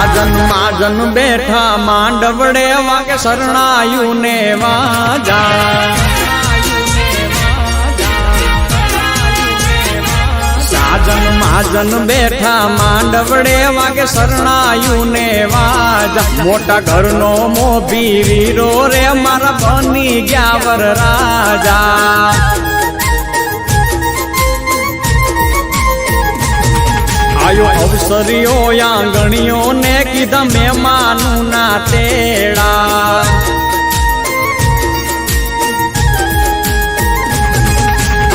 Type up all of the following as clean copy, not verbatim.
સાજન માજન બેઠા માંડવડે વાગે શરણાયું ને વાજા સાજન માજન બેઠા માંડવડે વાગે શરણાયું ને વાજા મોટા ઘરનો મોભી વીરો રે મારા બની ગયા વર રાજા આયો અવસરીઓ આંગણીઓ ને કીધા મહેમાનું ના તેડા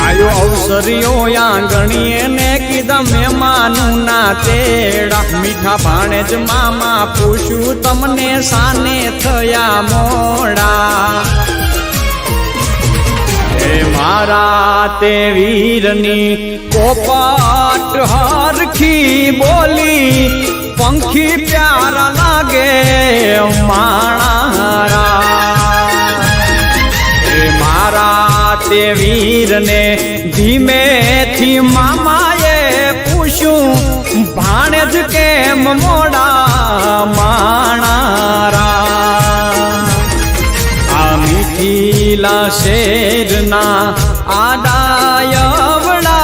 આયો અવસરીઓ આંગણીએ ને કીધા મહેમાનું ના તેડા મીઠા ભાણે જ મામા પૂછ્યું તમને સાને થયા મોડા મારા તે વીરની પોપટ હરખી બોલી પંખી પ્યારા લાગે માણારા મારા તે વીરને ધીમેથી મામાએ પૂછ્યું ભાણે જ કેમ મોડા માણારા મીઠીલા શેરના આડાયવડા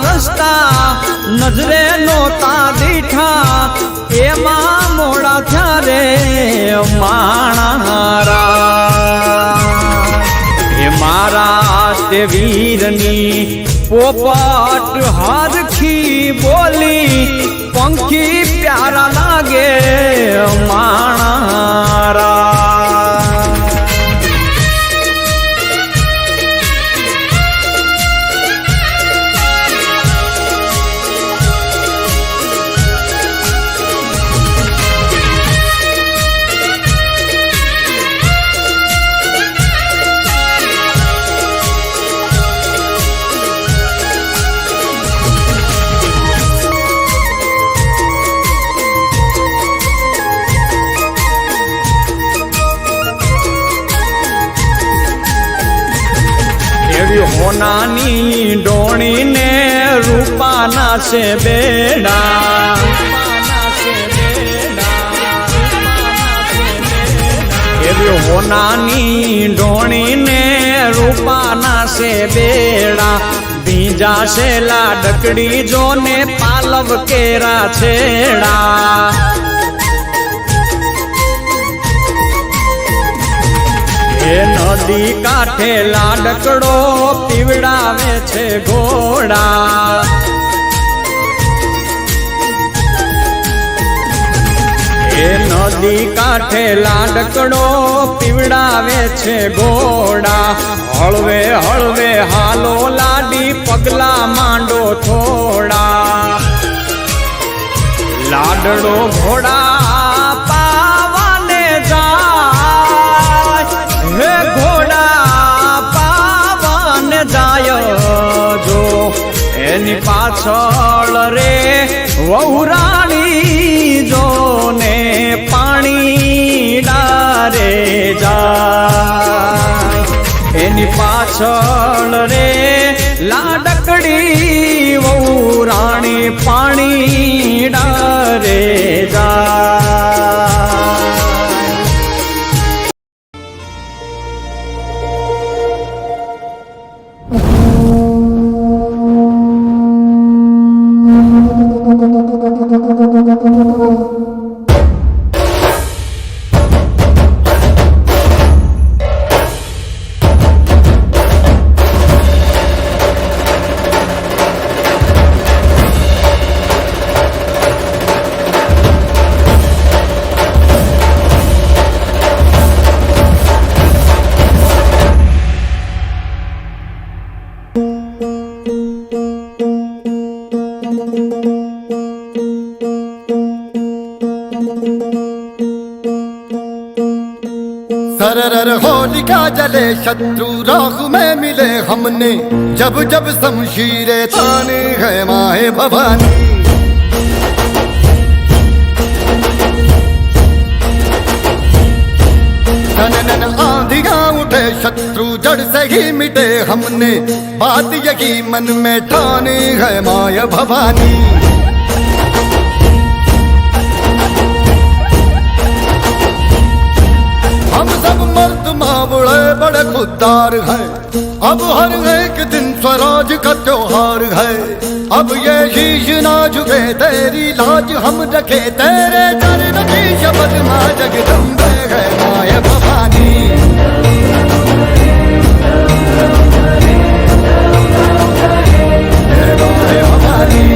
રસ્તા નજરે નોતા દીઠા એમાં મોડા થયારે માણારા એ મારા તે વીરની પોપટ હરખી બોલી પંખી પ્યારા લાગે માણારા હોનાની ડોણી ને રૂપાના છે બેડા એવી હોનાની ડોણી ને રૂપાના છે બેડા બીજા છે લાડકડી જો ને પાલવ કેરા છેડા એ નદી કાંઠે લાડકડો પીવડાવે છે ઘોડા એ નદી કાંઠે લાડકડો પીવડાવે છે ઘોડા હળવે હળવે હાલો લાડી પગલા માંડો થોડા લાડડો ઘોડા પાવાને જાય હે ઘોડા પાવન જાય જો એની પાછળ રે વહુરાણી જો ને પાણી ડારે જાય એની પાછળ રે લાડકડી વહુરાણી પાણી ડારે જાય सरर होलिका जले शत्रु राख में मिले हमने जब जब शमशीरे ताने है माए भवानी नन आंधियां उठे शत्रु जड़ से ही मिटे हमने बात यही मन में ठानी है माया भवानी खुददार है। अब हर एक दिन स्वराज का त्योहार है। अब ये शीश ना झुके तेरी लाज हम रखे, तेरे चरण की शपथ माँ जगदम्बे है माय भवानी। हे माय भवानी।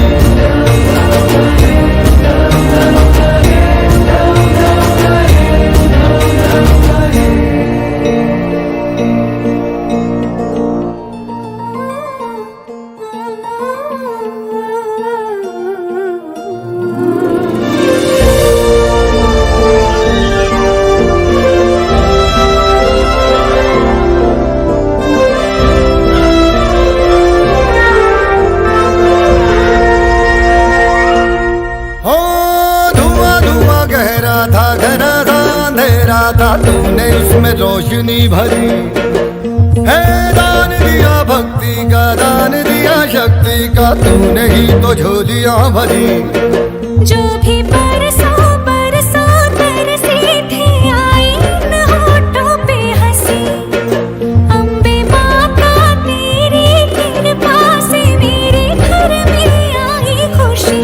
तूने इसमें रोशनी भरी है, दान दिया भक्ति का, दान दिया शक्ति का, तूने ही तो झोलियां भरी। जो भी बरसों बरसों तरसी थी आई इन होठों पे हंसी, अम्बे माता तेरी कृपा से मेरे घर में आई खुशी।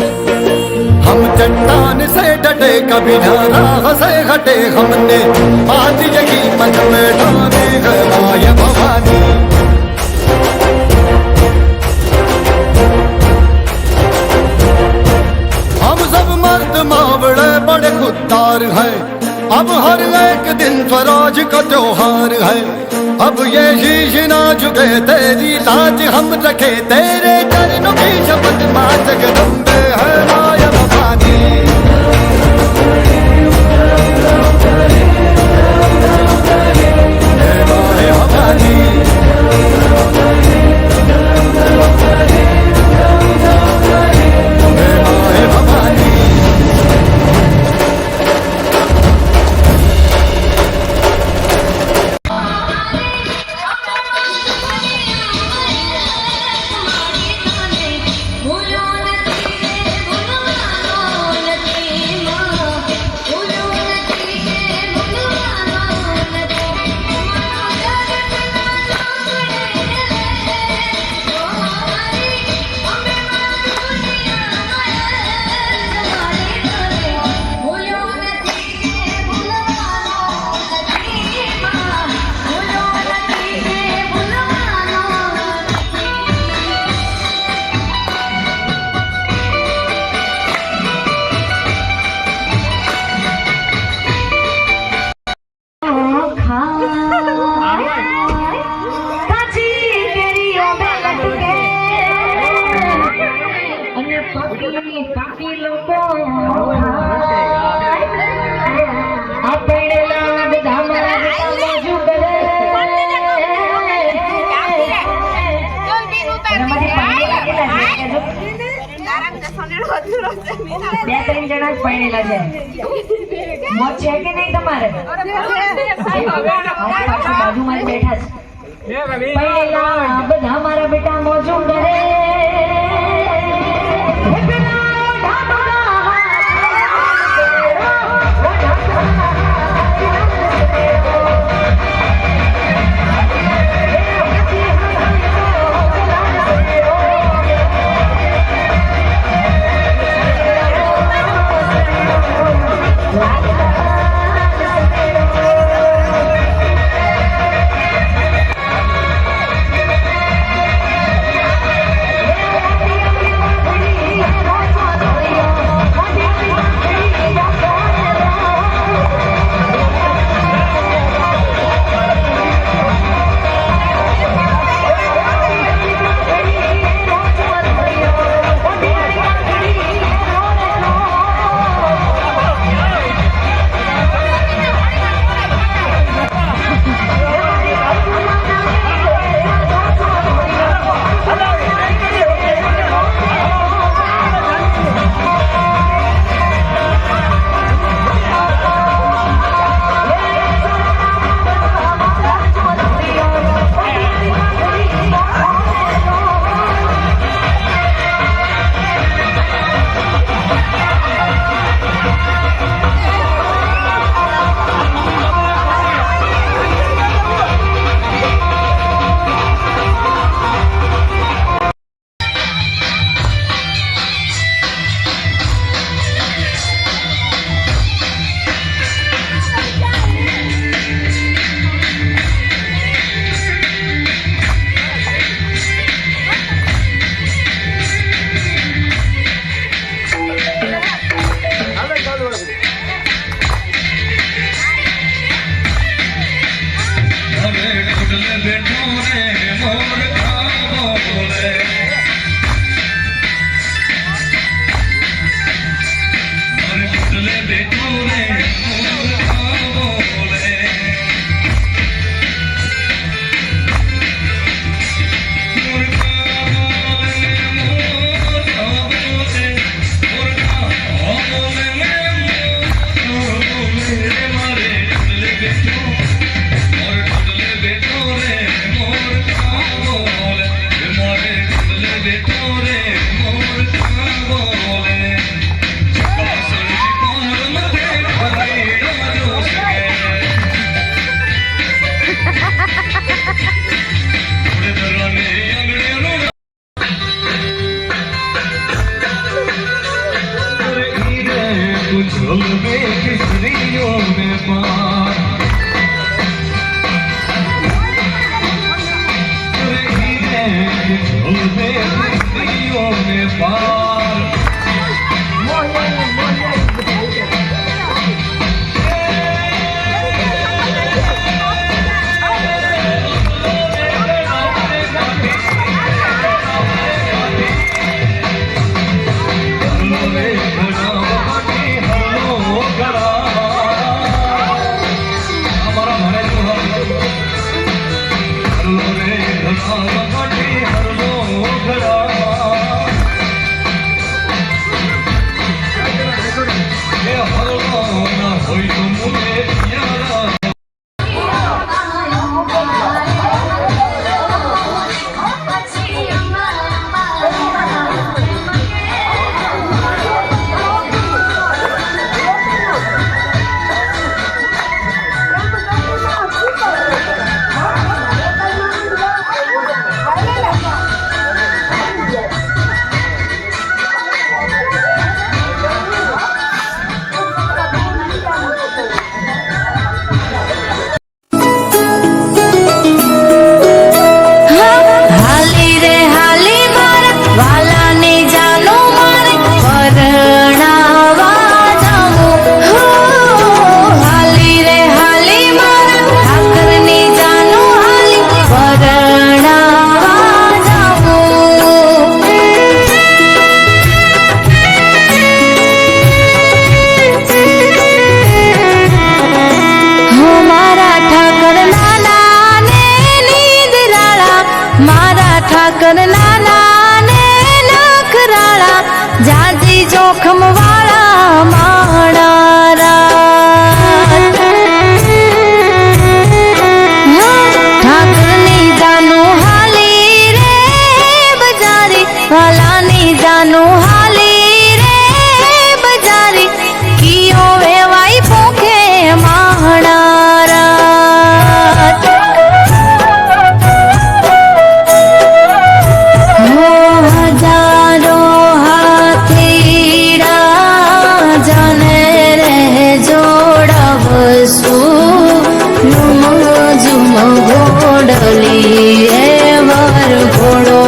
हम चट्टान से डटे कभी ना राह से हटे, हमने बात यही मन में डाली है माय भवानी। हम सब मर्द मावड़े बड़े खुददार हैं। अब हर एक दिन स्वराज का त्योहार है। अब ये शीश ना झुके तेरी लाज हम रखे, तेरे चरणों की शपथ माँ जगदम्बे है माय भवानी। हे माय भवानी। हे माय भवानी। બે ત્રણ જણા જ પરણેલા છે, મોત છે કે નહીં તમારે? પાછું બાજુમાં જ બેઠા છે પરણેલા બધા મારા બેટા મોજું કરે। ઝુલવે કિશોરીઓ ને પાર ઝુલવે કિશોરીઓ ને પાર ઠાકર નાના ને નખરાળા જાજી જોખમ વાળા માણારા ઠાકરની જાનું હાલી રે બજારી વાલાની જાનું હાલી રે બજારી કિયો વેવાઈ પોખે માણારા ઘોડલી એવર ઘોડો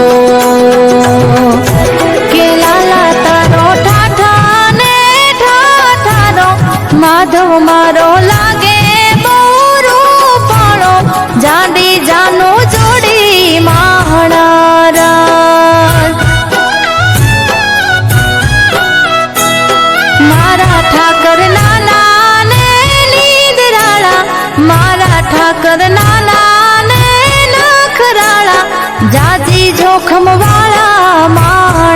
કે લાલા તારો ઠાઠા ને ઠાઠારો માધવ મારો લાગે બહુ રૂપાળો જાડી જાનો જોડી માણારા મારા ઠાકર નાના ને નીંદરાળા મારા ઠાકર નાના જાજી જોખમ વાળા માણ